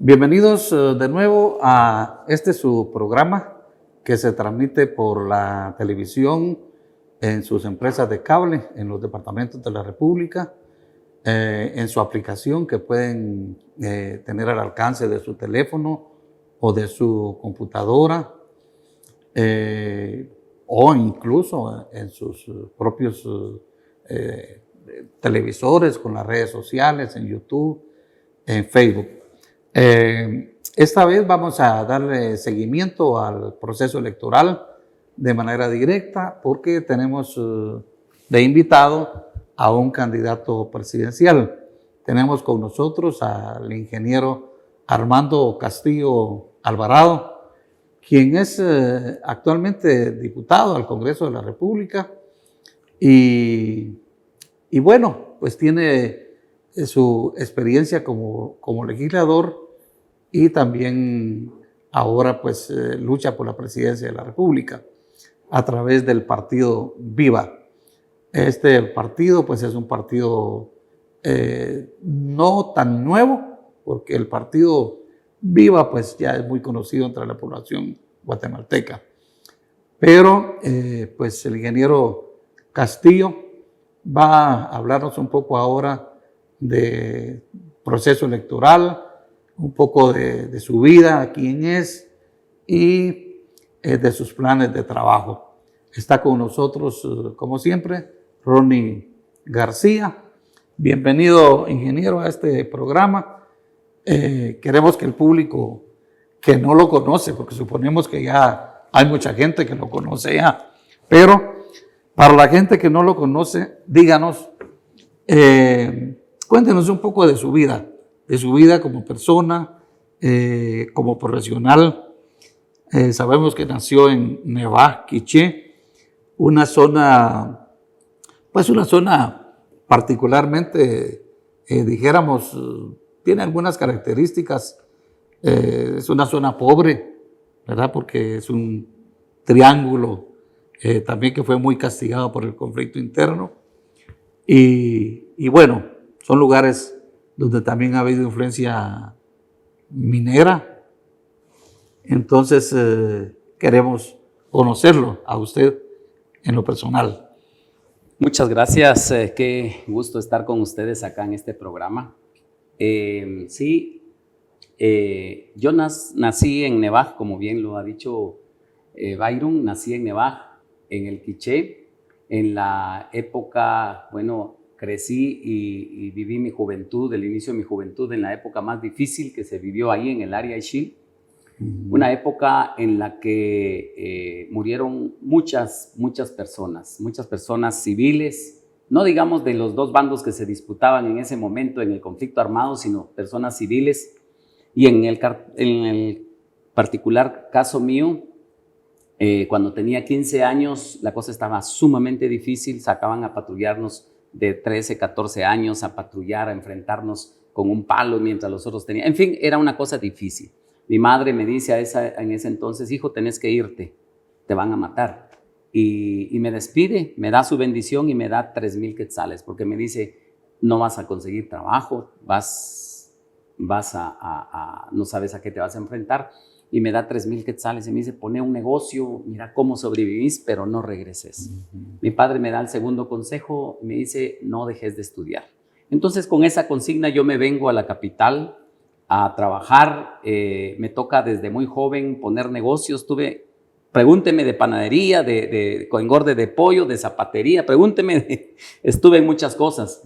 Bienvenidos de nuevo a su programa que se transmite por la televisión en sus empresas de cable, en los departamentos de la República, en su aplicación que pueden tener al alcance de su teléfono o de su computadora, o incluso en sus propios televisores, con las redes sociales, en YouTube, en Facebook. Esta vez vamos a darle seguimiento al proceso electoral de manera directa porque tenemos de invitado a un candidato presidencial. Tenemos con nosotros al ingeniero Armando Castillo Alvarado, quien es actualmente diputado al Congreso de la República y bueno, pues tiene su experiencia como legislador y también ahora pues lucha por la presidencia de la República a través del partido Viva. Este partido pues es un partido no tan nuevo, porque el partido Viva pues ya es muy conocido entre la población guatemalteca. Pero pues el ingeniero Castillo va a hablarnos un poco ahora de proceso electoral, un poco de su vida, quién es y de sus planes de trabajo. Está con nosotros, como siempre, Ronnie García. Bienvenido, ingeniero, a este programa. Queremos que el público que no lo conoce, porque suponemos que ya hay mucha gente que lo conoce ya, pero para la gente que no lo conoce, díganos, cuéntenos un poco de su vida como persona, como profesional. Sabemos que nació en Nevaj, Quiché, una zona particularmente, dijéramos, tiene algunas características. Es una zona pobre, ¿verdad? Porque es un triángulo también que fue muy castigado por el conflicto interno. Y bueno, son lugares donde también ha habido influencia minera. Entonces queremos conocerlo a usted en lo personal. Muchas gracias, qué gusto estar con ustedes acá en este programa. Yo nací en Nevaj, como bien lo ha dicho Byron, nací en Nevaj, en el Quiché, en la época, crecí y viví mi juventud, el inicio de mi juventud en la época más difícil que se vivió ahí en el área Ixil. Una época en la que murieron muchas personas civiles, no digamos de los dos bandos que se disputaban en ese momento en el conflicto armado, sino personas civiles. Y en el particular caso mío, cuando tenía 15 años, la cosa estaba sumamente difícil. Sacaban a patrullarnos de 13, 14 años, a patrullar, a enfrentarnos con un palo mientras los otros tenían. En fin, era una cosa difícil. Mi madre me dice en ese entonces: hijo, tenés que irte, te van a matar. Y me despide, me da su bendición y me da 3,000 quetzales, porque me dice: no vas a conseguir trabajo, no sabes a qué te vas a enfrentar. Y me da 3,000 quetzales y me dice: pone un negocio, mira cómo sobrevivís, pero no regreses. Mi padre me da el segundo consejo y me dice: no dejes de estudiar. Entonces, con esa consigna yo me vengo a la capital a trabajar. Me toca desde muy joven poner negocios. Pregúnteme de panadería, de engorde de pollo, de zapatería, estuve en muchas cosas,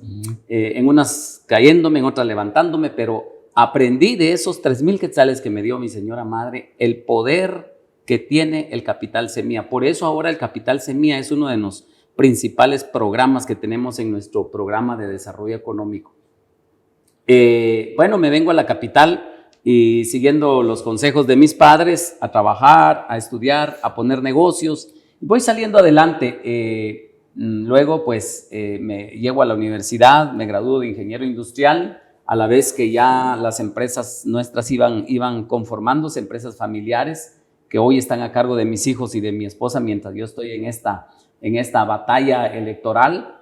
en unas cayéndome, en otras levantándome, pero aprendí de esos 3,000 quetzales que me dio mi señora madre, el poder que tiene el Capital Semilla. Por eso ahora el Capital Semilla es uno de los principales programas que tenemos en nuestro programa de desarrollo económico. Me vengo a la capital y, siguiendo los consejos de mis padres, a trabajar, a estudiar, a poner negocios. Voy saliendo adelante. Luego me llego a la universidad, me gradúo de ingeniero industrial, a la vez que ya las empresas nuestras iban conformándose, empresas familiares que hoy están a cargo de mis hijos y de mi esposa mientras yo estoy en esta batalla electoral.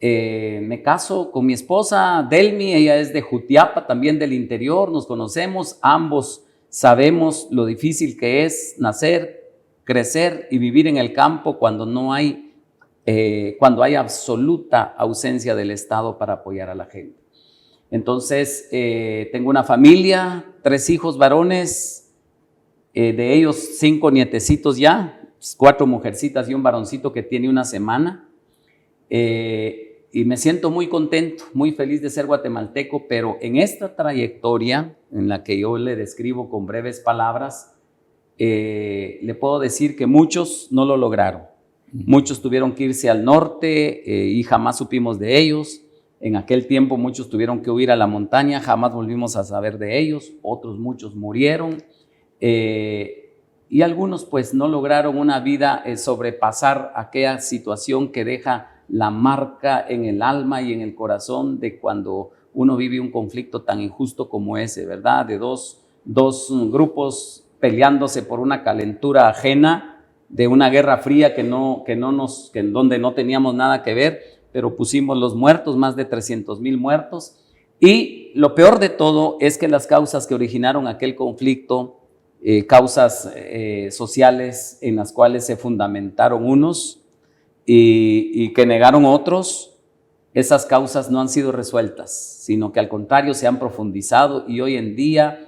me caso con mi esposa Delmi, ella es de Jutiapa, también del interior, nos conocemos, ambos sabemos lo difícil que es nacer, crecer y vivir en el campo cuando hay absoluta ausencia del Estado para apoyar a la gente. Entonces, tengo una familia, 3 hijos varones, de ellos 5 nietecitos ya, 4 mujercitas y un varoncito que tiene 1 semana. Y me siento muy contento, muy feliz de ser guatemalteco, pero en esta trayectoria en la que yo le describo con breves palabras, le puedo decir que muchos no lo lograron. Muchos tuvieron que irse al norte y jamás supimos de ellos. En aquel tiempo muchos tuvieron que huir a la montaña, jamás volvimos a saber de ellos. Muchos murieron y algunos pues no lograron una vida, sobrepasar aquella situación que deja la marca en el alma y en el corazón de cuando uno vive un conflicto tan injusto como ese, ¿verdad? De dos grupos peleándose por una calentura ajena, de una guerra fría donde no teníamos nada que ver, pero pusimos los muertos, más de 300,000 muertos. Y lo peor de todo es que las causas que originaron aquel conflicto, causas sociales en las cuales se fundamentaron unos y que negaron otros, esas causas no han sido resueltas, sino que al contrario se han profundizado y hoy en día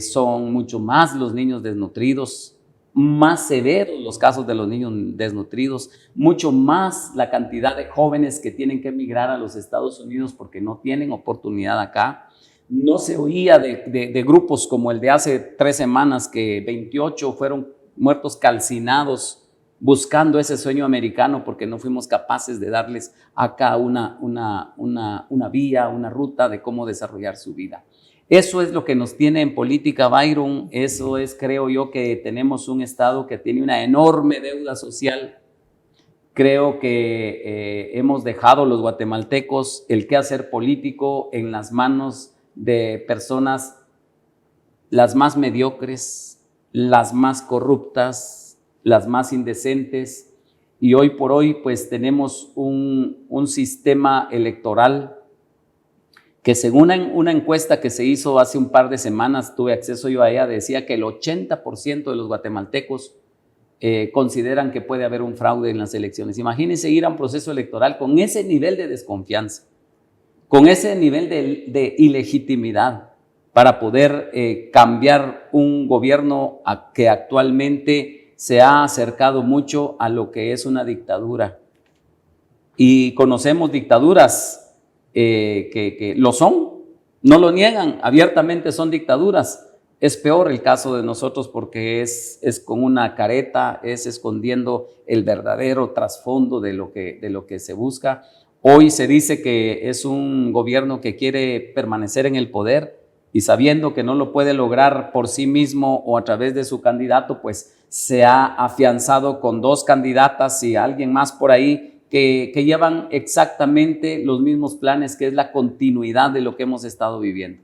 son mucho más los niños desnutridos, más severos los casos de los niños desnutridos, mucho más la cantidad de jóvenes que tienen que emigrar a los Estados Unidos porque no tienen oportunidad acá. No se oía de grupos como el de hace 3 semanas que 28 fueron muertos calcinados buscando ese sueño americano porque no fuimos capaces de darles acá una vía, una ruta de cómo desarrollar su vida. Eso es lo que nos tiene en política, Byron. Eso es, creo yo, que tenemos un Estado que tiene una enorme deuda social. Creo que hemos dejado los guatemaltecos el quehacer político en las manos de personas las más mediocres, las más corruptas, las más indecentes, y hoy por hoy pues tenemos un sistema electoral que según una encuesta que se hizo hace un par de semanas, tuve acceso yo a ella, decía que el 80% de los guatemaltecos consideran que puede haber un fraude en las elecciones. Imagínense ir a un proceso electoral con ese nivel de desconfianza, con ese nivel de ilegitimidad para poder cambiar un gobierno que actualmente se ha acercado mucho a lo que es una dictadura. Y conocemos dictaduras que lo son, no lo niegan, abiertamente son dictaduras. Es peor el caso de nosotros porque es con una careta, es escondiendo el verdadero trasfondo de lo que se busca. Hoy se dice que es un gobierno que quiere permanecer en el poder y sabiendo que no lo puede lograr por sí mismo o a través de su candidato, pues se ha afianzado con 2 candidatas y alguien más por ahí que llevan exactamente los mismos planes, que es la continuidad de lo que hemos estado viviendo.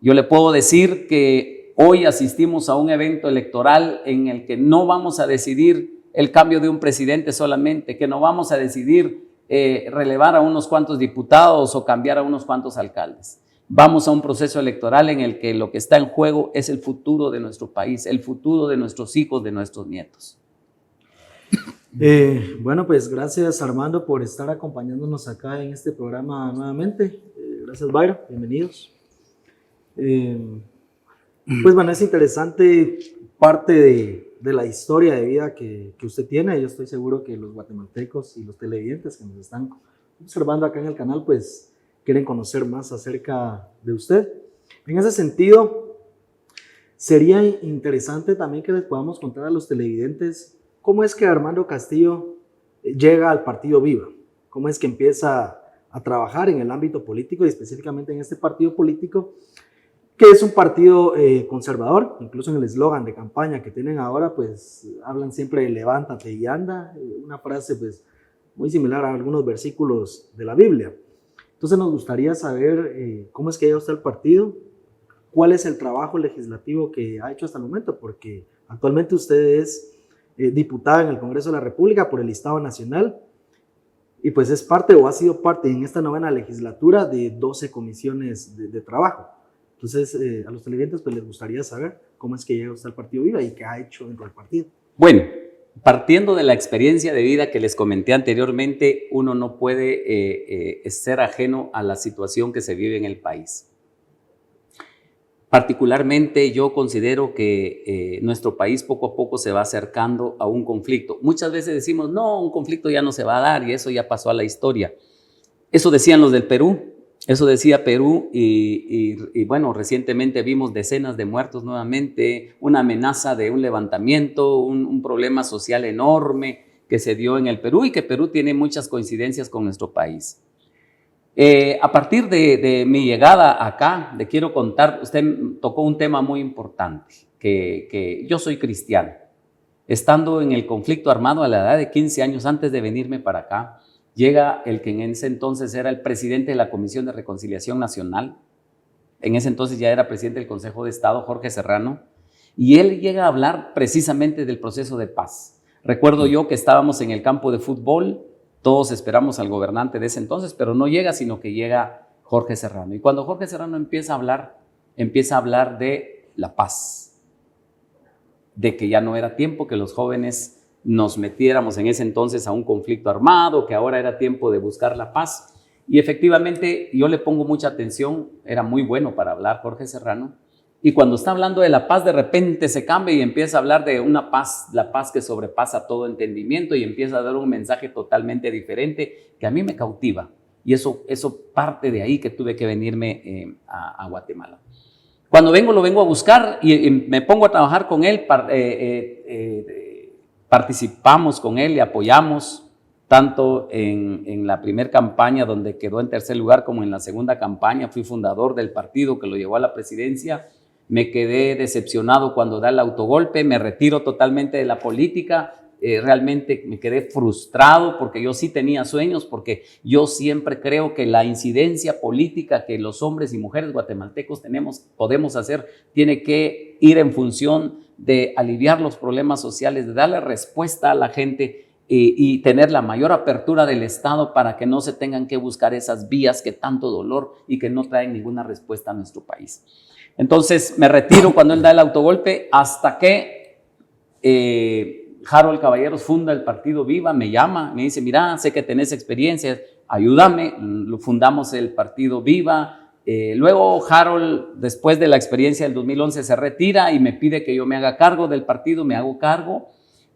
Yo le puedo decir que hoy asistimos a un evento electoral en el que no vamos a decidir el cambio de un presidente solamente, que no vamos a decidir relevar a unos cuantos diputados o cambiar a unos cuantos alcaldes. Vamos a un proceso electoral en el que lo que está en juego es el futuro de nuestro país, el futuro de nuestros hijos, de nuestros nietos. Bueno, pues gracias Armando por estar acompañándonos acá en este programa nuevamente. Gracias Byron, bienvenidos. Pues bueno, es interesante parte de la historia de vida que usted tiene. Yo estoy seguro que los guatemaltecos y los televidentes que nos están observando acá en el canal, pues quieren conocer más acerca de usted. En ese sentido, sería interesante también que les podamos contar a los televidentes cómo es que Armando Castillo llega al partido Viva, cómo es que empieza a trabajar en el ámbito político y específicamente en este partido político, que es un partido conservador. Incluso en el eslogan de campaña que tienen ahora, pues hablan siempre de levántate y anda, una frase pues muy similar a algunos versículos de la Biblia. Entonces nos gustaría saber cómo es que llega usted al partido, cuál es el trabajo legislativo que ha hecho hasta el momento, porque actualmente usted es diputada en el Congreso de la República por el Listado Nacional y pues es parte o ha sido parte en esta 9ª legislatura de 12 comisiones de trabajo. Entonces, a los televidentes pues les gustaría saber cómo es que llega usted al Partido Viva y qué ha hecho dentro del partido. Bueno, partiendo de la experiencia de vida que les comenté anteriormente, uno no puede ser ajeno a la situación que se vive en el país. Particularmente yo considero que nuestro país poco a poco se va acercando a un conflicto. Muchas veces decimos, no, un conflicto ya no se va a dar y eso ya pasó a la historia. Eso decían los del Perú, eso decía Perú y bueno, recientemente vimos decenas de muertos nuevamente, una amenaza de un levantamiento, un problema social enorme que se dio en el Perú y que Perú tiene muchas coincidencias con nuestro país. A partir de mi llegada acá, le quiero contar, usted tocó un tema muy importante, que yo soy cristiano. Estando en el conflicto armado a la edad de 15 años antes de venirme para acá, llega el que en ese entonces era el presidente de la Comisión de Reconciliación Nacional, en ese entonces ya era presidente del Consejo de Estado, Jorge Serrano, y él llega a hablar precisamente del proceso de paz. Recuerdo yo que estábamos en el campo de fútbol, todos esperamos al gobernante de ese entonces, pero no llega, sino que llega Jorge Serrano. Y cuando Jorge Serrano empieza a hablar de la paz, de que ya no era tiempo que los jóvenes nos metiéramos en ese entonces a un conflicto armado, que ahora era tiempo de buscar la paz. Y efectivamente yo le pongo mucha atención, era muy bueno para hablar Jorge Serrano, y cuando está hablando de la paz de repente se cambia y empieza a hablar de una paz, la paz que sobrepasa todo entendimiento y empieza a dar un mensaje totalmente diferente que a mí me cautiva. Y eso parte de ahí que tuve que venirme a Guatemala. Cuando vengo, lo vengo a buscar y me pongo a trabajar con él, participamos con él y apoyamos tanto en la primera campaña donde quedó en tercer lugar como en la segunda campaña. Fui fundador del partido que lo llevó a la presidencia. Me quedé decepcionado cuando da el autogolpe, me retiro totalmente de la política, realmente me quedé frustrado porque yo sí tenía sueños, porque yo siempre creo que la incidencia política que los hombres y mujeres guatemaltecos podemos hacer, tiene que ir en función de aliviar los problemas sociales, de darle respuesta a la gente y tener la mayor apertura del Estado para que no se tengan que buscar esas vías que tanto dolor y que no traen ninguna respuesta a nuestro país. Entonces me retiro cuando él da el autogolpe hasta que Harold Caballeros funda el Partido Viva, me llama, me dice, mira, sé que tenés experiencia, ayúdame, fundamos el Partido Viva. Luego Harold, después de la experiencia del 2011, se retira y me pide que yo me haga cargo del partido, me hago cargo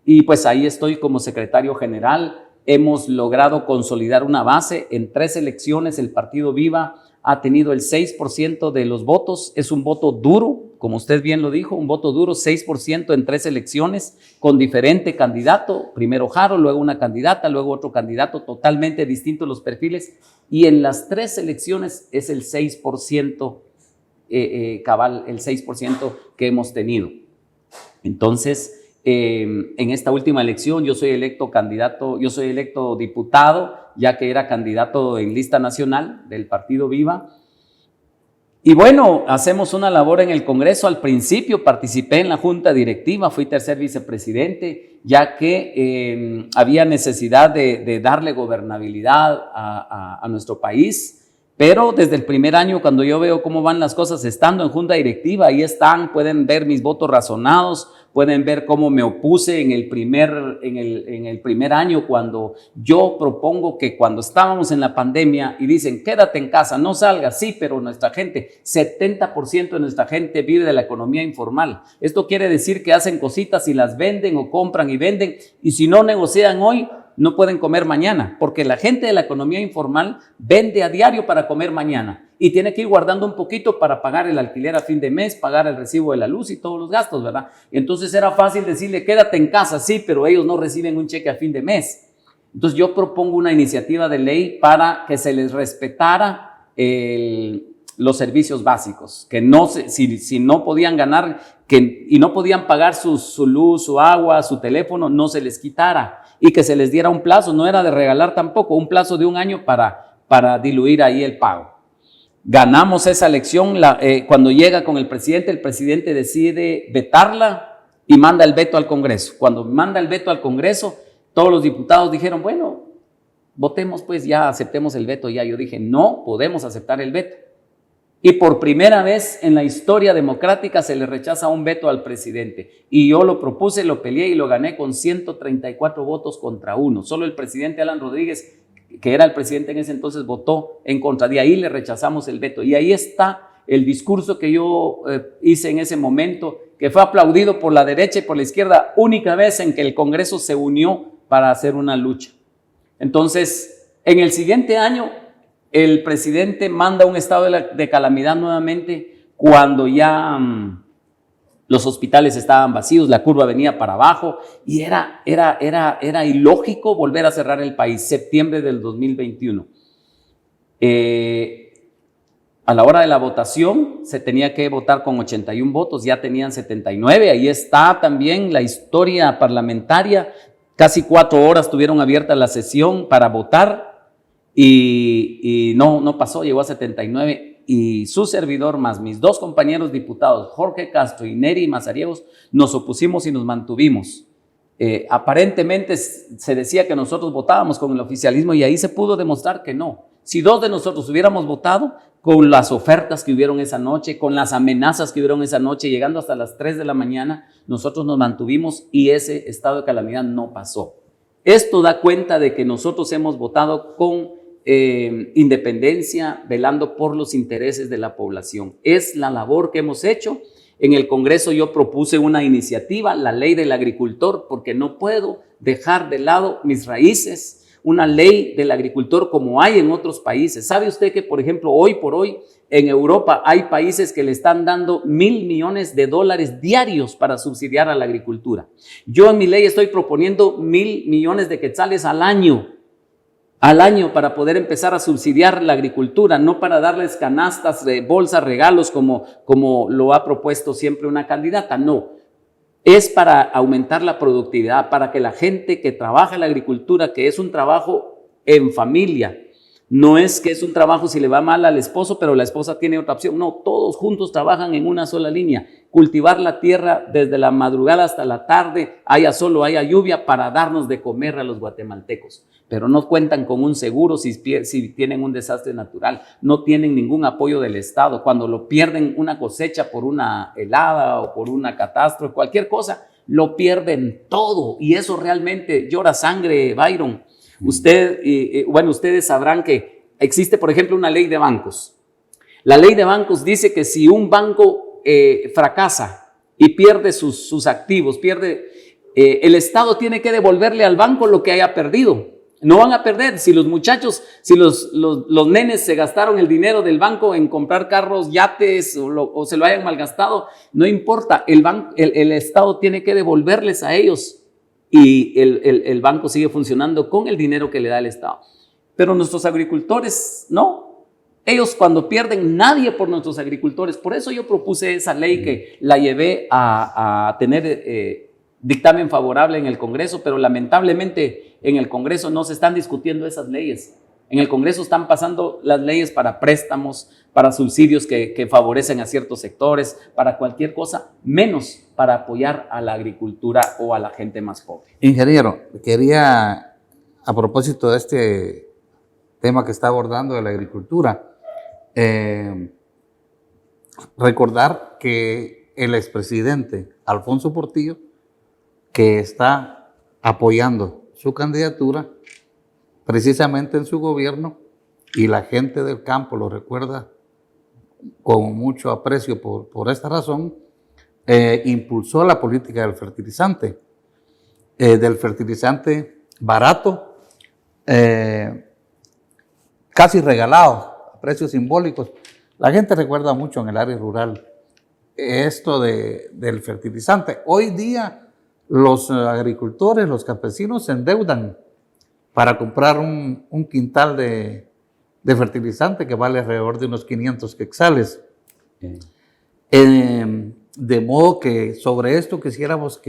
y pues ahí estoy como secretario general. Hemos logrado consolidar una base. En 3 elecciones el Partido Viva ha tenido el 6% de los votos, es un voto duro, como usted bien lo dijo, un voto duro, 6% en 3 elecciones, con diferente candidato, primero Harold, luego una candidata, luego otro candidato, totalmente distintos los perfiles, y en las 3 elecciones es el 6%, cabal, el 6% que hemos tenido. Entonces, en esta última elección yo soy electo diputado, ya que era candidato en lista nacional del Partido Viva. Y bueno, hacemos una labor en el Congreso. Al principio participé en la junta directiva, fui tercer vicepresidente, ya que había necesidad de darle gobernabilidad a nuestro país. Pero desde el primer año, cuando yo veo cómo van las cosas estando en junta directiva, ahí están, pueden ver mis votos razonados, pueden ver cómo me opuse en el primer año cuando yo propongo que cuando estábamos en la pandemia y dicen, quédate en casa, no salgas, sí, pero nuestra gente, 70% de nuestra gente vive de la economía informal. Esto quiere decir que hacen cositas y las venden o compran y venden, y si no negocian hoy, no pueden comer mañana, porque la gente de la economía informal vende a diario para comer mañana y tiene que ir guardando un poquito para pagar el alquiler a fin de mes, pagar el recibo de la luz y todos los gastos, ¿verdad? Entonces era fácil decirle, quédate en casa, sí, pero ellos no reciben un cheque a fin de mes. Entonces yo propongo una iniciativa de ley para que se les respetara los servicios básicos, que no si no podían ganar y no podían pagar su luz, su agua, su teléfono, no se les quitara. Y que se les diera un plazo, no era de regalar tampoco, un plazo de 1 año para diluir ahí el pago. Ganamos esa elección, cuando llega con el presidente decide vetarla y manda el veto al Congreso. Cuando manda el veto al Congreso, todos los diputados dijeron, bueno, votemos pues, ya aceptemos el veto. Ya yo dije, no podemos aceptar el veto. Y por primera vez en la historia democrática se le rechaza un veto al presidente. Y yo lo propuse, lo peleé y lo gané con 134 votos contra 1. Solo el presidente Alan Rodríguez, que era el presidente en ese entonces, votó en contra. De ahí le rechazamos el veto. Y ahí está el discurso que yo hice en ese momento, que fue aplaudido por la derecha y por la izquierda, única vez en que el Congreso se unió para hacer una lucha. Entonces, en el siguiente año, el presidente manda un estado de calamidad nuevamente cuando ya los hospitales estaban vacíos, la curva venía para abajo y era ilógico volver a cerrar el país. Septiembre del 2021. A la hora de la votación se tenía que votar con 81 votos, ya tenían 79. Ahí está también la historia parlamentaria. Casi 4 horas tuvieron abierta la sesión para votar. Y no pasó, llegó a 79 y su servidor más mis 2 compañeros diputados, Jorge Castro y Neri Mazariegos, nos opusimos y nos mantuvimos. Aparentemente se decía que nosotros votábamos con el oficialismo y ahí se pudo demostrar que no. Si 2 de nosotros hubiéramos votado, con las ofertas que hubieron esa noche, con las amenazas que hubieron esa noche, llegando hasta las 3 de la mañana, nosotros nos mantuvimos y ese estado de calamidad no pasó. Esto da cuenta de que nosotros hemos votado con independencia, velando por los intereses de la población. Es la labor que hemos hecho. En el Congreso yo propuse una iniciativa, la ley del agricultor, porque no puedo dejar de lado mis raíces, una ley del agricultor como hay en otros países. ¿Sabe usted que, por ejemplo, hoy por hoy en Europa hay países que le están dando $1,000 millones diarios para subsidiar a la agricultura? Yo en mi ley estoy proponiendo $1,000 millones de quetzales al año para poder empezar a subsidiar la agricultura, no para darles canastas, bolsas, regalos como lo ha propuesto siempre una candidata, no. Es para aumentar la productividad, para que la gente que trabaja en la agricultura, que es un trabajo en familia, no es que es un trabajo si le va mal al esposo, pero la esposa tiene otra opción. No, todos juntos trabajan en una sola línea. Cultivar la tierra desde la madrugada hasta la tarde, haya sol o haya lluvia, para darnos de comer a los guatemaltecos. Pero no cuentan con un seguro si tienen un desastre natural. No tienen ningún apoyo del Estado. Cuando lo pierden una cosecha por una helada o por una catástrofe, cualquier cosa, lo pierden todo. Y eso realmente llora sangre, Byron. Ustedes sabrán que existe, por ejemplo, una ley de bancos. La ley de bancos dice que si un banco fracasa y pierde sus activos, el Estado tiene que devolverle al banco lo que haya perdido. No van a perder. Si los muchachos, si los nenes se gastaron el dinero del banco en comprar carros, yates o se lo hayan malgastado, no importa. El Estado tiene que devolverles a ellos. Y el banco sigue funcionando con el dinero que le da el Estado. Pero nuestros agricultores, no. Ellos cuando pierden, nadie por nuestros agricultores. Por eso yo propuse esa ley que la llevé a tener dictamen favorable en el Congreso, pero lamentablemente en el Congreso no se están discutiendo esas leyes. En el Congreso están pasando las leyes para préstamos, para subsidios que favorecen a ciertos sectores, para cualquier cosa, menos para apoyar a la agricultura o a la gente más pobre. Ingeniero, quería, a propósito de este tema que está abordando de la agricultura, recordar que el expresidente Alfonso Portillo, que está apoyando su candidatura, precisamente en su gobierno, y la gente del campo lo recuerda con mucho aprecio por esta razón, impulsó la política del fertilizante barato, casi regalado, a precios simbólicos. La gente recuerda mucho en el área rural esto del fertilizante. Hoy día los agricultores, los campesinos se endeudan para comprar un quintal de fertilizante que vale alrededor de unos 500 quetzales. De modo que sobre esto quisiéramos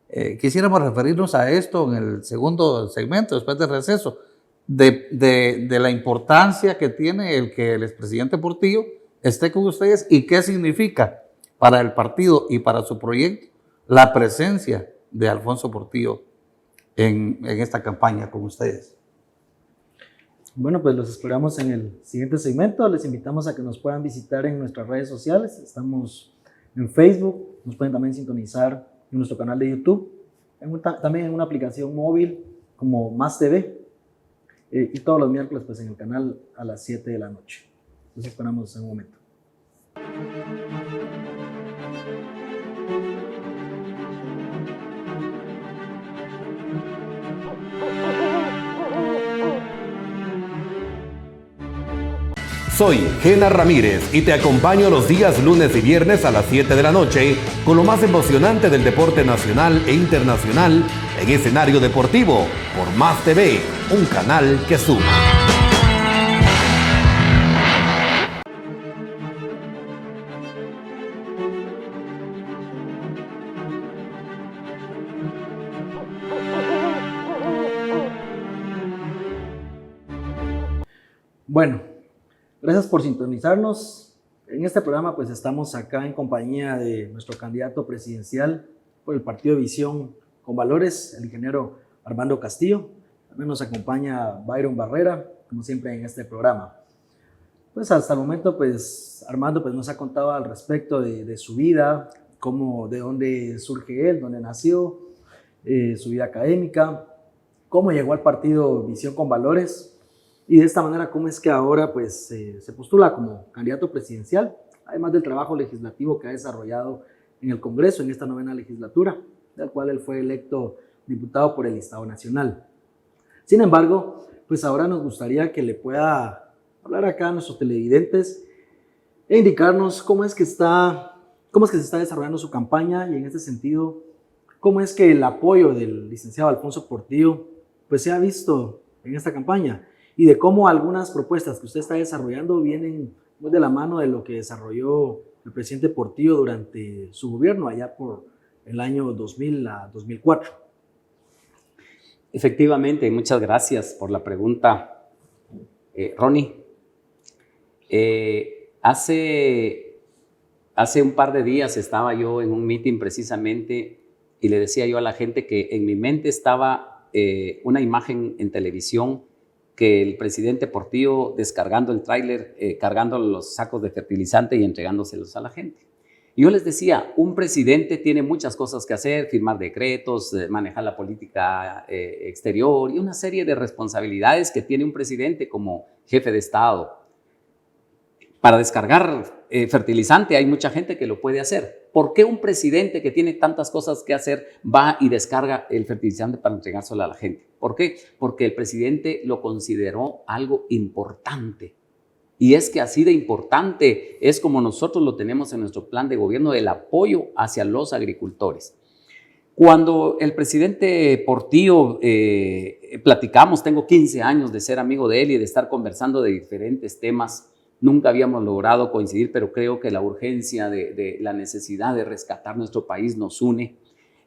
referirnos a esto en el segundo segmento, después del receso, de la importancia que tiene el que el expresidente Portillo esté con ustedes y qué significa para el partido y para su proyecto la presencia de Alfonso Portillo en esta campaña con ustedes. Bueno, pues los esperamos en el siguiente segmento. Les invitamos a que nos puedan visitar en nuestras redes sociales. Estamos en Facebook, nos pueden también sintonizar en nuestro canal de YouTube, también en una aplicación móvil como Más TV, y todos los miércoles pues en el canal a las 7 de la noche. Los esperamos en un momento. Soy Gena Ramírez y te acompaño los días lunes y viernes a las 7 de la noche con lo más emocionante del deporte nacional e internacional en escenario deportivo por Más TV, un canal que suma. Bueno, gracias por sintonizarnos. En este programa pues estamos acá en compañía de nuestro candidato presidencial por el Partido de Visión con Valores, el ingeniero Armando Castillo. También nos acompaña Byron Barrera, como siempre en este programa. Pues hasta el momento pues Armando pues nos ha contado al respecto de su vida, de dónde surge él, dónde nació, su vida académica, cómo llegó al Partido Visión con Valores. Y de esta manera, cómo es que ahora pues, se postula como candidato presidencial, además del trabajo legislativo que ha desarrollado en el Congreso en esta 9ª legislatura, del cual él fue electo diputado por el Estado Nacional. Sin embargo, pues ahora nos gustaría que le pueda hablar acá a nuestros televidentes e indicarnos cómo es que se está desarrollando su campaña, y en este sentido, cómo es que el apoyo del licenciado Alfonso Portillo pues, se ha visto en esta campaña, y de cómo algunas propuestas que usted está desarrollando vienen muy de la mano de lo que desarrolló el presidente Portillo durante su gobierno allá por el año 2000 a 2004. Efectivamente, muchas gracias por la pregunta, Ronnie. Hace un par de días estaba yo en un meeting precisamente y le decía yo a la gente que en mi mente estaba una imagen en televisión que el presidente Portillo descargando el tráiler, cargando los sacos de fertilizante y entregándoselos a la gente. Y yo les decía, un presidente tiene muchas cosas que hacer, firmar decretos, manejar la política exterior y una serie de responsabilidades que tiene un presidente como jefe de Estado. Para descargar fertilizante hay mucha gente que lo puede hacer. ¿Por qué un presidente que tiene tantas cosas que hacer va y descarga el fertilizante para entregárselo a la gente? ¿Por qué? Porque el presidente lo consideró algo importante. Y es que así de importante es como nosotros lo tenemos en nuestro plan de gobierno, el apoyo hacia los agricultores. Cuando el presidente Portillo platicamos, tengo 15 años de ser amigo de él y de estar conversando de diferentes temas. Nunca habíamos logrado coincidir, pero creo que la urgencia de la necesidad de rescatar nuestro país nos une.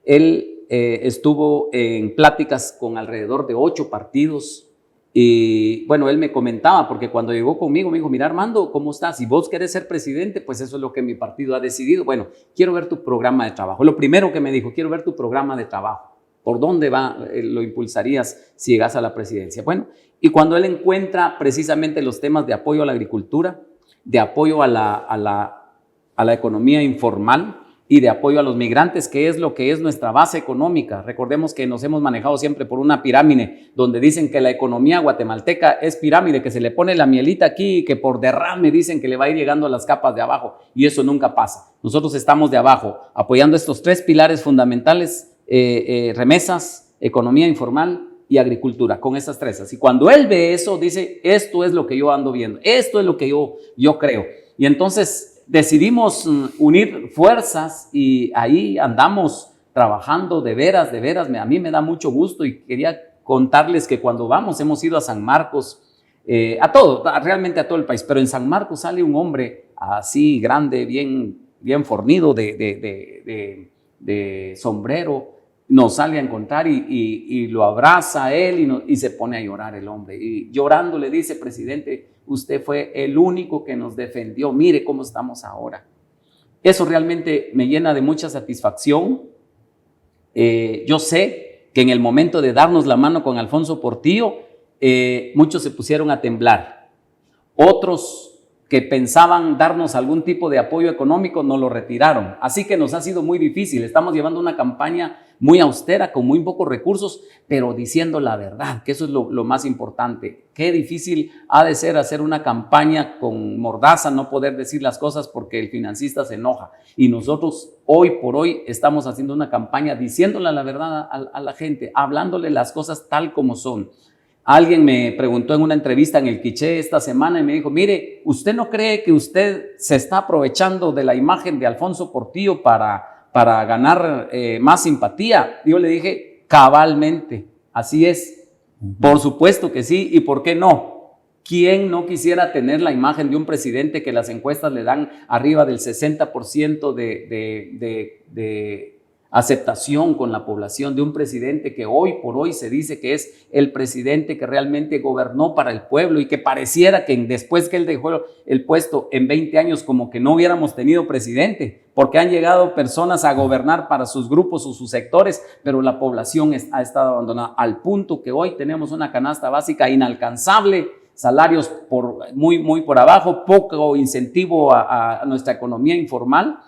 Él estuvo en pláticas con alrededor de 8 partidos y bueno, él me comentaba, porque cuando llegó conmigo me dijo, mira Armando, ¿cómo estás? Si vos querés ser presidente, pues eso es lo que mi partido ha decidido. Bueno, quiero ver tu programa de trabajo. Lo primero que me dijo, quiero ver tu programa de trabajo. ¿Por dónde lo impulsarías si llegas a la presidencia? Bueno, y cuando él encuentra precisamente los temas de apoyo a la agricultura, de apoyo a la economía informal y de apoyo a los migrantes, que es lo que es nuestra base económica. Recordemos que nos hemos manejado siempre por una pirámide, donde dicen que la economía guatemalteca es pirámide, que se le pone la mielita aquí y que por derrame dicen que le va a ir llegando a las capas de abajo, y eso nunca pasa. Nosotros estamos de abajo, apoyando estos 3 pilares fundamentales, remesas, economía informal y agricultura, con esas 3. Y cuando él ve eso, dice, esto es lo que yo ando viendo, esto es lo que yo creo. Y entonces decidimos unir fuerzas y ahí andamos trabajando de veras, a mí me da mucho gusto y quería contarles que cuando hemos ido a San Marcos, realmente a todo el país, pero en San Marcos sale un hombre así grande, bien fornido de sombrero, nos sale a encontrar y lo abraza a él y se pone a llorar el hombre. Y llorando le dice, presidente, usted fue el único que nos defendió, mire cómo estamos ahora. Eso realmente me llena de mucha satisfacción. Yo sé que en el momento de darnos la mano con Alfonso Portillo, muchos se pusieron a temblar. Otros que pensaban darnos algún tipo de apoyo económico nos lo retiraron. Así que nos ha sido muy difícil. Estamos llevando una campaña muy austera, con muy pocos recursos, pero diciendo la verdad, que eso es lo más importante. Qué difícil ha de ser hacer una campaña con mordaza, no poder decir las cosas porque el financista se enoja. Y nosotros hoy por hoy estamos haciendo una campaña diciéndole la verdad a la gente, hablándole las cosas tal como son. Alguien me preguntó en una entrevista en el Quiché esta semana y me dijo, mire, ¿usted no cree que usted se está aprovechando de la imagen de Alfonso Portillo para ganar más simpatía? Yo le dije, cabalmente, así es. Por supuesto que sí, ¿y por qué no? ¿Quién no quisiera tener la imagen de un presidente que las encuestas le dan arriba del 60% de aceptación con la población, de un presidente que hoy por hoy se dice que es el presidente que realmente gobernó para el pueblo y que pareciera que después que él dejó el puesto en 20 años como que no hubiéramos tenido presidente, porque han llegado personas a gobernar para sus grupos o sus sectores, pero la población ha estado abandonada al punto que hoy tenemos una canasta básica inalcanzable, salarios muy por abajo, poco incentivo a nuestra economía informal.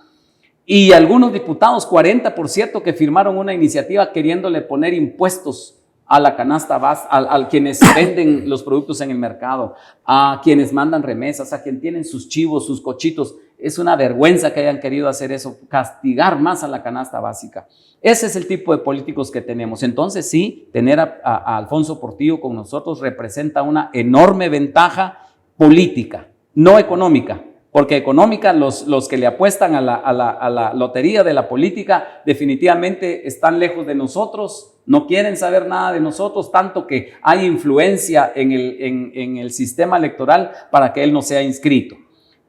Y algunos diputados, 40%, que firmaron una iniciativa queriéndole poner impuestos a la canasta básica, a quienes venden los productos en el mercado, a quienes mandan remesas, a quienes tienen sus chivos, sus cochitos. Es una vergüenza que hayan querido hacer eso, castigar más a la canasta básica. Ese es el tipo de políticos que tenemos. Entonces sí, tener a Alfonso Portillo con nosotros representa una enorme ventaja política, no económica. Porque económica, los que le apuestan a la lotería de la política definitivamente están lejos de nosotros, no quieren saber nada de nosotros, tanto que hay influencia en el sistema electoral para que él no sea inscrito.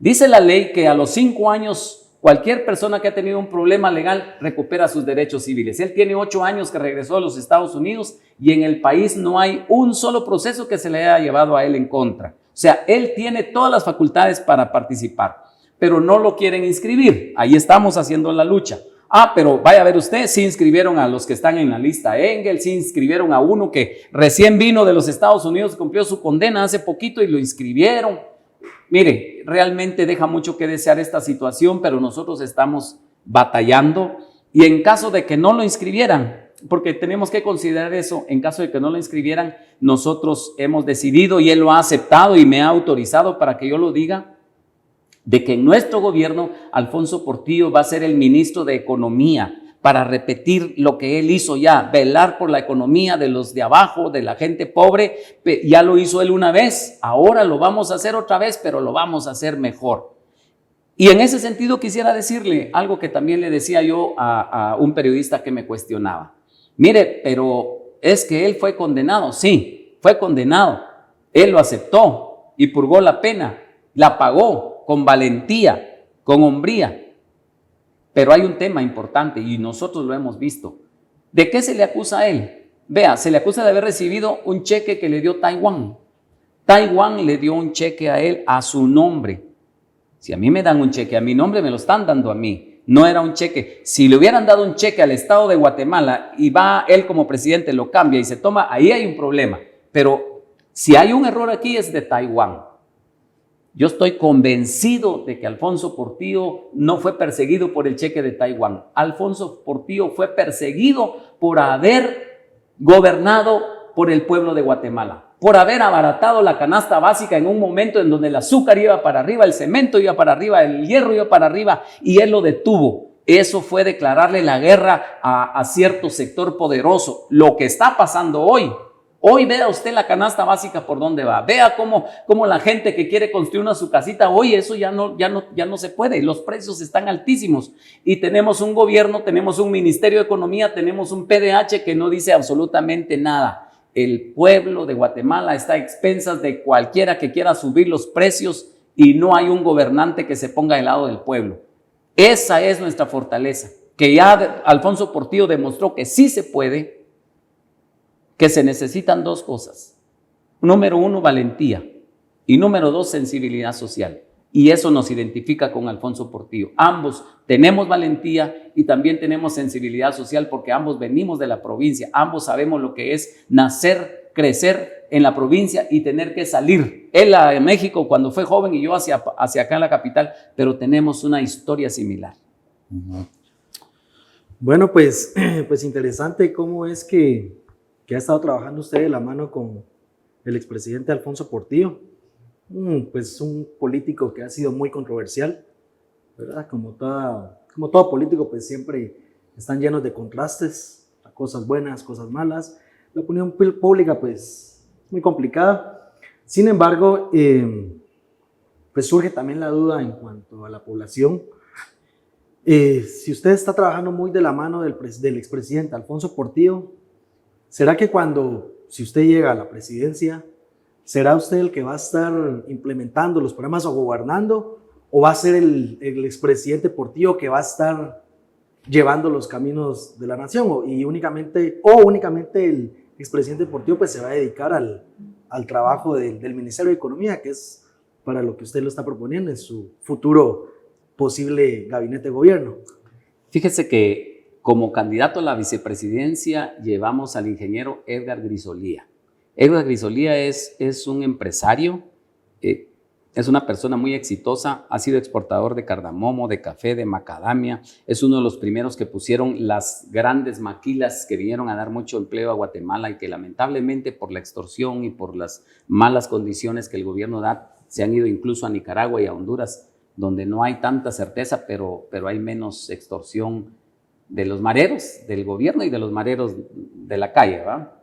Dice la ley que a los 5 años cualquier persona que ha tenido un problema legal recupera sus derechos civiles. Él tiene 8 años que regresó a los Estados Unidos y en el país no hay un solo proceso que se le haya llevado a él en contra. O sea, él tiene todas las facultades para participar, pero no lo quieren inscribir. Ahí estamos haciendo la lucha. Pero vaya a ver usted, sí inscribieron a los que están en la lista Engel, sí inscribieron a uno que recién vino de los Estados Unidos, cumplió su condena hace poquito y lo inscribieron. Mire, realmente deja mucho que desear esta situación, pero nosotros estamos batallando y en caso de que no lo inscribieran, porque tenemos que considerar eso, en caso de que no lo inscribieran, nosotros hemos decidido y él lo ha aceptado y me ha autorizado para que yo lo diga, de que en nuestro gobierno Alfonso Portillo va a ser el ministro de Economía para repetir lo que él hizo ya, velar por la economía de los de abajo, de la gente pobre. Ya lo hizo él una vez, ahora lo vamos a hacer otra vez, pero lo vamos a hacer mejor. Y en ese sentido quisiera decirle algo que también le decía yo a un periodista que me cuestionaba. Mire, pero es que él fue condenado. Sí, fue condenado. Él lo aceptó y purgó la pena, la pagó con valentía, con hombría. Pero hay un tema importante y nosotros lo hemos visto. ¿De qué se le acusa a él? Vea, se le acusa de haber recibido un cheque que le dio Taiwán. Taiwán le dio un cheque a él a su nombre. Si a mí me dan un cheque a mi nombre, me lo están dando a mí. No era un cheque. Si le hubieran dado un cheque al Estado de Guatemala y va él como presidente, lo cambia y se toma, ahí hay un problema. Pero si hay un error aquí es de Taiwán. Yo estoy convencido de que Alfonso Portillo no fue perseguido por el cheque de Taiwán. Alfonso Portillo fue perseguido por haber gobernado por el pueblo de Guatemala, por haber abaratado la canasta básica en un momento en donde el azúcar iba para arriba, el cemento iba para arriba, el hierro iba para arriba y él lo detuvo. Eso fue declararle la guerra a cierto sector poderoso. Lo que está pasando hoy. Hoy vea usted la canasta básica por dónde va. Vea cómo la gente que quiere construir su casita, hoy eso ya no se puede. Los precios están altísimos y tenemos un gobierno, tenemos un Ministerio de Economía, tenemos un PDH que no dice absolutamente nada. El pueblo de Guatemala está a expensas de cualquiera que quiera subir los precios y no hay un gobernante que se ponga del lado del pueblo. Esa es nuestra fortaleza, que ya Alfonso Portillo demostró que sí se puede, que se necesitan 2 cosas. Número 1, valentía. Y número 2, sensibilidad social. Y eso nos identifica con Alfonso Portillo. Ambos tenemos valentía y también tenemos sensibilidad social porque ambos venimos de la provincia. Ambos sabemos lo que es nacer crecer en la provincia y tener que salir. Él a México cuando fue joven y yo hacia acá en la capital, pero tenemos una historia similar. Bueno, pues interesante cómo es que ha estado trabajando usted de la mano con el expresidente Alfonso Portillo, pues un político que ha sido muy controversial, ¿verdad? Como todo político, pues siempre están llenos de contrastes, cosas buenas, cosas malas. La opinión pública, pues, muy complicada. Sin embargo, pues surge también la duda en cuanto a la población. Si usted está trabajando muy de la mano del expresidente Alfonso Portillo, ¿será que si usted llega a la presidencia, será usted el que va a estar implementando los programas o gobernando, o va a ser el expresidente Portillo que va a estar llevando los caminos de la nación, o únicamente el expresidente Portillo pues se va a dedicar al trabajo del Ministerio de Economía, que es para lo que usted lo está proponiendo en su futuro posible gabinete de gobierno? Fíjese que como candidato a la vicepresidencia llevamos al ingeniero Edgar Grisolía. Edgar Grisolía es un empresario, es una persona muy exitosa, ha sido exportador de cardamomo, de café, de macadamia, es uno de los primeros que pusieron las grandes maquilas que vinieron a dar mucho empleo a Guatemala y que lamentablemente por la extorsión y por las malas condiciones que el gobierno da, se han ido incluso a Nicaragua y a Honduras, donde no hay tanta certeza, pero hay menos extorsión de los mareros del gobierno y de los mareros de la calle, ¿va?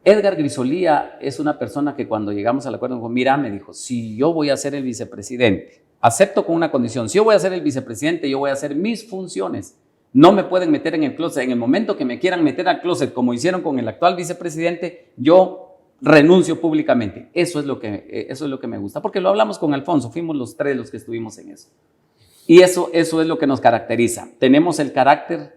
Edgar Grisolía es una persona que cuando llegamos al acuerdo, mira, me dijo, si yo voy a ser el vicepresidente, acepto con una condición, si yo voy a ser el vicepresidente, yo voy a hacer mis funciones, no me pueden meter en el closet, en el momento que me quieran meter al closet, como hicieron con el actual vicepresidente, yo renuncio públicamente. Eso es lo que me gusta, porque lo hablamos con Alfonso, fuimos los tres los que estuvimos en eso. Y eso es lo que nos caracteriza. Tenemos el carácter,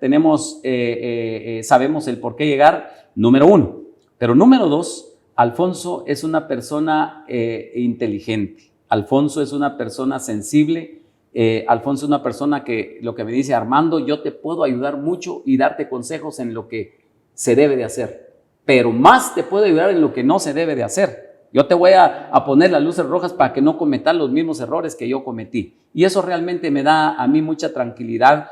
sabemos el por qué llegar, número uno. Pero número dos, Alfonso es una persona inteligente. Alfonso es una persona sensible. Alfonso es una persona que lo que me dice, Armando, yo te puedo ayudar mucho y darte consejos en lo que se debe de hacer. Pero más te puedo ayudar en lo que no se debe de hacer. Yo te voy a poner las luces rojas para que no cometas los mismos errores que yo cometí. Y eso realmente me da a mí mucha tranquilidad.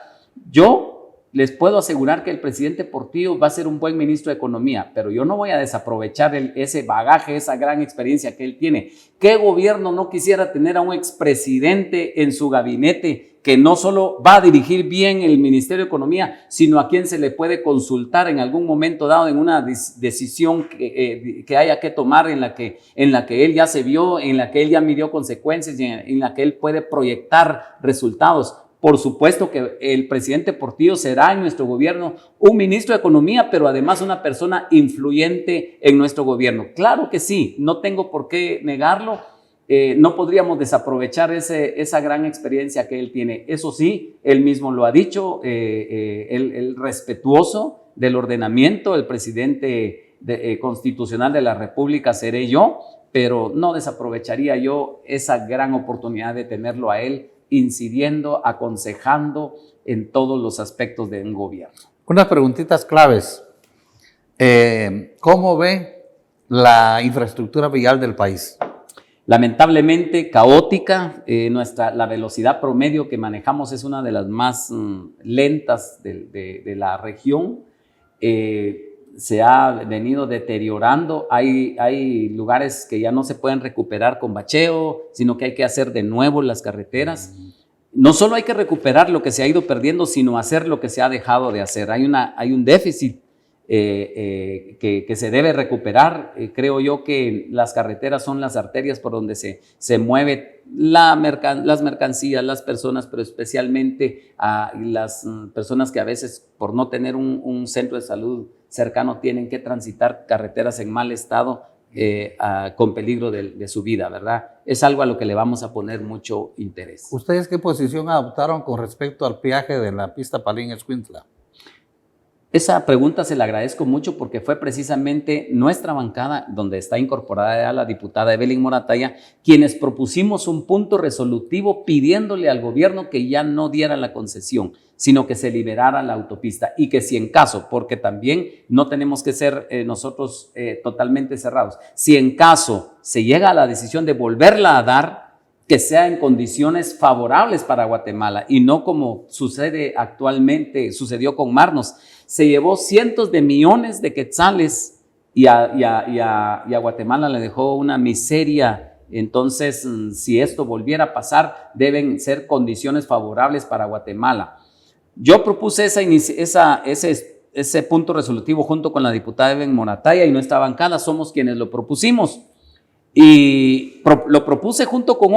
Yo les puedo asegurar que el presidente Portillo va a ser un buen ministro de Economía, pero yo no voy a desaprovechar ese bagaje, esa gran experiencia que él tiene. ¿Qué gobierno no quisiera tener a un expresidente en su gabinete que no solo va a dirigir bien el Ministerio de Economía, sino a quien se le puede consultar en algún momento dado en una decisión que haya que tomar, en la que él ya se vio, en la que él ya midió consecuencias y en la que él puede proyectar resultados? Por supuesto que el presidente Portillo será en nuestro gobierno un ministro de Economía, pero además una persona influyente en nuestro gobierno. Claro que sí, no tengo por qué negarlo. No podríamos desaprovechar esa gran experiencia que él tiene. Eso sí, él mismo lo ha dicho, el respetuoso del ordenamiento, el presidente constitucional de la República seré yo, pero no desaprovecharía yo esa gran oportunidad de tenerlo a él incidiendo, aconsejando en todos los aspectos de un gobierno. Unas preguntitas claves. ¿Cómo ve la infraestructura vial del país? Lamentablemente caótica, la velocidad promedio que manejamos es una de las más lentas de la región. Se ha venido deteriorando, hay lugares que ya no se pueden recuperar con bacheo, sino que hay que hacer de nuevo las carreteras. No solo hay que recuperar lo que se ha ido perdiendo, sino hacer lo que se ha dejado de hacer. Hay un déficit que se debe recuperar. Creo yo que las carreteras son las arterias por donde se mueve las mercancías, las personas, pero especialmente a las personas que a veces por no tener un centro de salud cercano tienen que transitar carreteras en mal estado con peligro de su vida, ¿verdad? Es algo a lo que le vamos a poner mucho interés. ¿Ustedes qué posición adoptaron con respecto al peaje de la pista Palín-Escuintla? Esa pregunta se la agradezco mucho porque fue precisamente nuestra bancada, donde está incorporada ya la diputada Evelyn Morataya, quienes propusimos un punto resolutivo pidiéndole al gobierno que ya no diera la concesión, sino que se liberara la autopista y que si en caso, porque también no tenemos que ser nosotros totalmente cerrados, si en caso se llega a la decisión de volverla a dar, que sea en condiciones favorables para Guatemala y no como sucedió con Marnos. Se llevó cientos de millones de quetzales y a Guatemala le dejó una miseria. Entonces, si esto volviera a pasar, deben ser condiciones favorables para Guatemala. Yo propuse ese punto resolutivo junto con la diputada Evelyn Morataya y nuestra bancada somos quienes lo propusimos. Y lo propuse junto con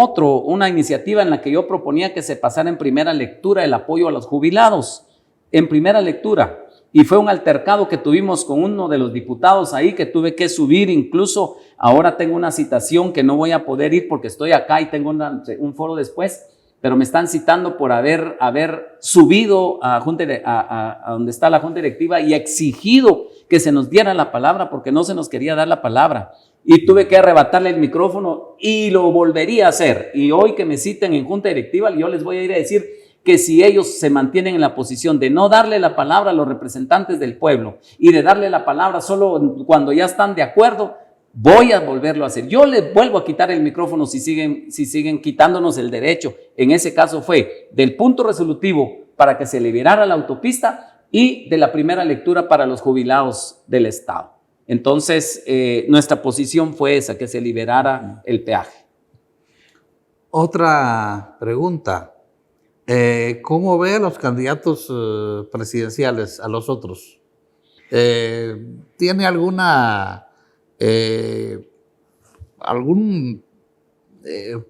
una iniciativa en la que yo proponía que se pasara en primera lectura el apoyo a los jubilados, en primera lectura. Y fue un altercado que tuvimos con uno de los diputados ahí que tuve que subir, incluso ahora tengo una citación que no voy a poder ir porque estoy acá y tengo un foro después, pero me están citando por haber subido a donde está la Junta Directiva y exigido que se nos diera la palabra porque no se nos quería dar la palabra. Y tuve que arrebatarle el micrófono y lo volvería a hacer. Y hoy que me citen en Junta Directiva, yo les voy a ir a decir que si ellos se mantienen en la posición de no darle la palabra a los representantes del pueblo y de darle la palabra solo cuando ya están de acuerdo, voy a volverlo a hacer. Yo les vuelvo a quitar el micrófono si siguen quitándonos el derecho. En ese caso fue del punto resolutivo para que se liberara la autopista y de la primera lectura para los jubilados del Estado. Entonces, nuestra posición fue esa, que se liberara el peaje. Otra pregunta. ¿Cómo ve a los candidatos presidenciales, a los otros? ¿Tiene algún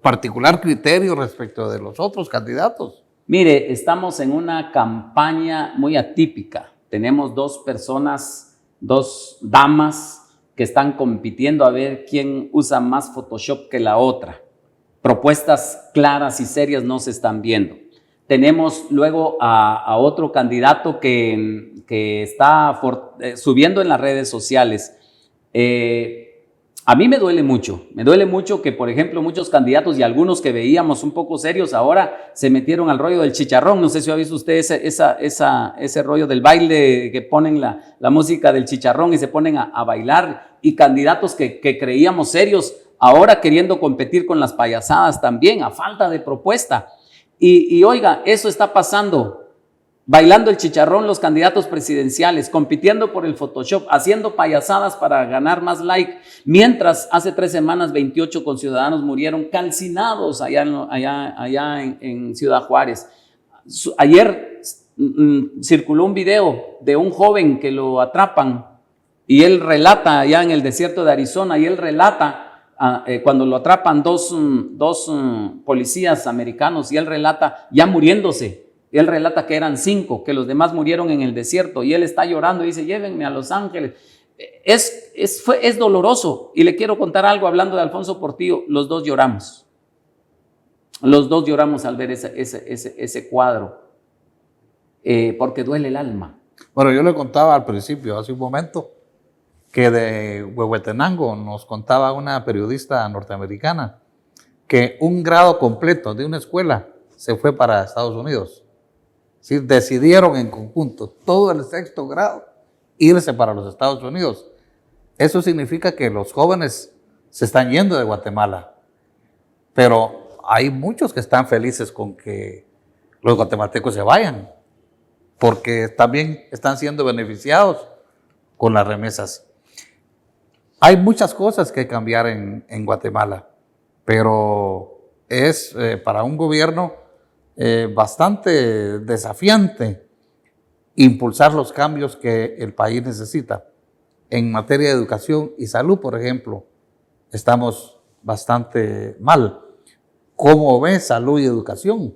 particular criterio respecto de los otros candidatos? Mire, estamos en una campaña muy atípica. Tenemos dos damas que están compitiendo a ver quién usa más Photoshop que la otra. Propuestas claras y serias no se están viendo. Tenemos luego a otro candidato que está subiendo en las redes sociales. A mí me duele mucho que, por ejemplo, muchos candidatos y algunos que veíamos un poco serios ahora se metieron al rollo del chicharrón. No sé si ha visto usted ese rollo del baile que ponen la música del chicharrón y se ponen a bailar, y candidatos que creíamos serios ahora queriendo competir con las payasadas también, a falta de propuesta. Y oiga, eso está pasando. Bailando el chicharrón los candidatos presidenciales, compitiendo por el Photoshop, haciendo payasadas para ganar más like, mientras hace 3 semanas 28 conciudadanos murieron calcinados allá en Ciudad Juárez. Ayer circuló un video de un joven que lo atrapan y él relata allá en el desierto de Arizona, y él relata cuando lo atrapan dos policías americanos, y él relata ya muriéndose. Él relata que eran 5, que los demás murieron en el desierto, y él está llorando y dice: llévenme a Los Ángeles. Es doloroso, y le quiero contar algo hablando de Alfonso Portillo. Los dos lloramos al ver ese cuadro, porque duele el alma. Bueno, yo le contaba al principio, hace un momento, que de Huehuetenango nos contaba una periodista norteamericana que un grado completo de una escuela se fue para Estados Unidos. ¿Sí? Decidieron en conjunto, todo el 6º grado, irse para los Estados Unidos. Eso significa que los jóvenes se están yendo de Guatemala, pero hay muchos que están felices con que los guatemaltecos se vayan, porque también están siendo beneficiados con las remesas. Hay muchas cosas que cambiar en Guatemala, pero es para un gobierno bastante desafiante impulsar los cambios que el país necesita. En materia de educación y salud, por ejemplo, estamos bastante mal. ¿Cómo ves salud y educación?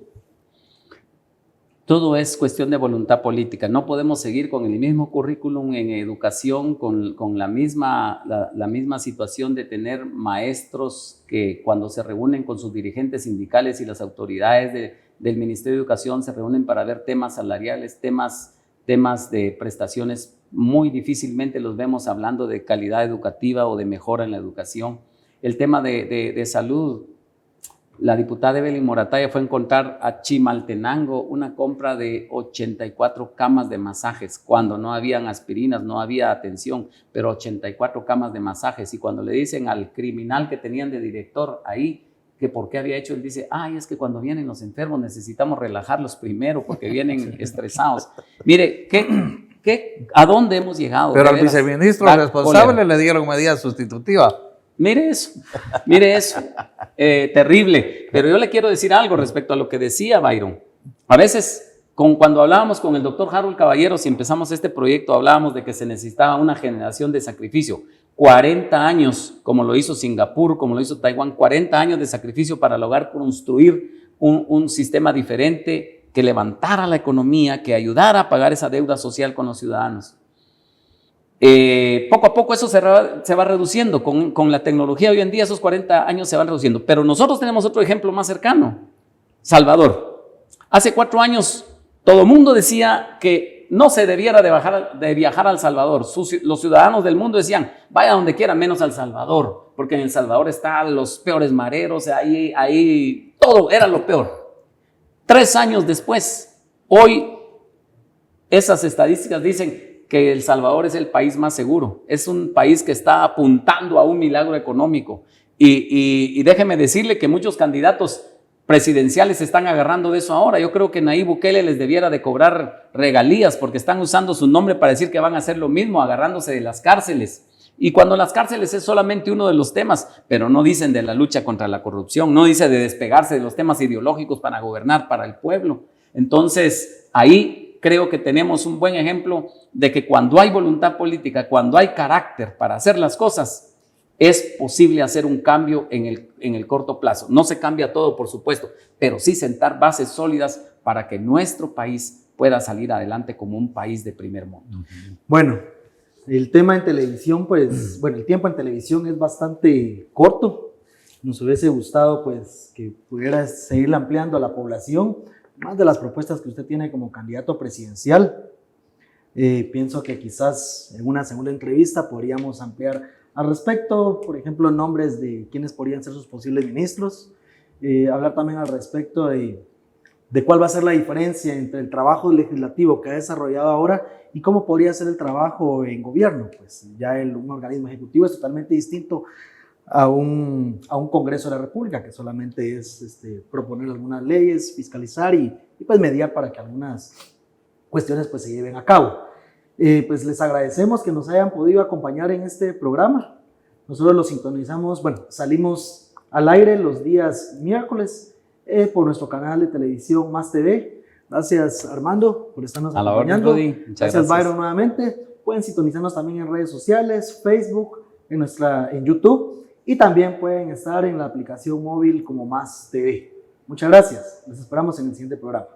Todo es cuestión de voluntad política. No podemos seguir con el mismo currículum en educación, con la misma situación de tener maestros que cuando se reúnen con sus dirigentes sindicales y las autoridades del Ministerio de Educación se reúnen para ver temas salariales, temas temas de prestaciones, muy difícilmente los vemos hablando de calidad educativa o de mejora en la educación. El tema de salud, la diputada Evelyn Morataya fue a encontrar a Chimaltenango una compra de 84 camas de masajes, cuando no habían aspirinas, no había atención, pero 84 camas de masajes. Y cuando le dicen al criminal que tenían de director ahí, que por qué había hecho, él dice, ay, es que cuando vienen los enfermos necesitamos relajarlos primero porque vienen estresados. Mire, ¿a dónde hemos llegado? Pero al viceministro responsable le dieron medida sustitutiva. Mire eso, terrible. Pero yo le quiero decir algo respecto a lo que decía Byron. A veces, cuando hablábamos con el doctor Harold Caballeros y empezamos este proyecto, hablábamos de que se necesitaba una generación de sacrificio. 40 años, como lo hizo Singapur, como lo hizo Taiwán, 40 años de sacrificio para lograr construir un sistema diferente que levantara la economía, que ayudara a pagar esa deuda social con los ciudadanos. Poco a poco eso se va reduciendo. Con la tecnología hoy en día esos 40 años se van reduciendo. Pero nosotros tenemos otro ejemplo más cercano. Salvador. Hace 4 años todo el mundo decía que no se debiera de viajar al Salvador. Los ciudadanos del mundo decían, vaya donde quiera menos al Salvador, porque en El Salvador están los peores mareros, ahí todo era lo peor. 3 años después, hoy esas estadísticas dicen que El Salvador es el país más seguro, es un país que está apuntando a un milagro económico y déjeme decirle que muchos candidatos presidenciales se están agarrando de eso ahora. Yo creo que Nayib Bukele les debiera de cobrar regalías porque están usando su nombre para decir que van a hacer lo mismo, agarrándose de las cárceles. Y cuando las cárceles es solamente uno de los temas, pero no dicen de la lucha contra la corrupción, no dice de despegarse de los temas ideológicos para gobernar para el pueblo. Entonces, ahí creo que tenemos un buen ejemplo de que cuando hay voluntad política, cuando hay carácter para hacer las cosas, es posible hacer un cambio en el corto plazo. No se cambia todo, por supuesto, pero sí sentar bases sólidas para que nuestro país pueda salir adelante como un país de primer mundo. Bueno, el tema en televisión, pues, bueno, el tiempo en televisión es bastante corto. Nos hubiese gustado, pues, que pudiera seguir ampliando a la población, más de las propuestas que usted tiene como candidato presidencial. Pienso que quizás en una segunda entrevista podríamos ampliar al respecto, por ejemplo, nombres de quienes podrían ser sus posibles ministros, hablar también al respecto de cuál va a ser la diferencia entre el trabajo legislativo que ha desarrollado ahora y cómo podría ser el trabajo en gobierno. Pues ya un organismo ejecutivo es totalmente distinto a un Congreso de la República, que solamente es proponer algunas leyes, fiscalizar y pues mediar para que algunas cuestiones pues se lleven a cabo. Pues les agradecemos que nos hayan podido acompañar en este programa. Nosotros lo sintonizamos, bueno, salimos al aire los días miércoles por nuestro canal de televisión Más TV. Gracias, Armando, por estarnos acompañando. Gracias, Byron, nuevamente. Pueden sintonizarnos también en redes sociales, Facebook, en YouTube, y también pueden estar en la aplicación móvil como Más TV. Muchas gracias. Los esperamos en el siguiente programa.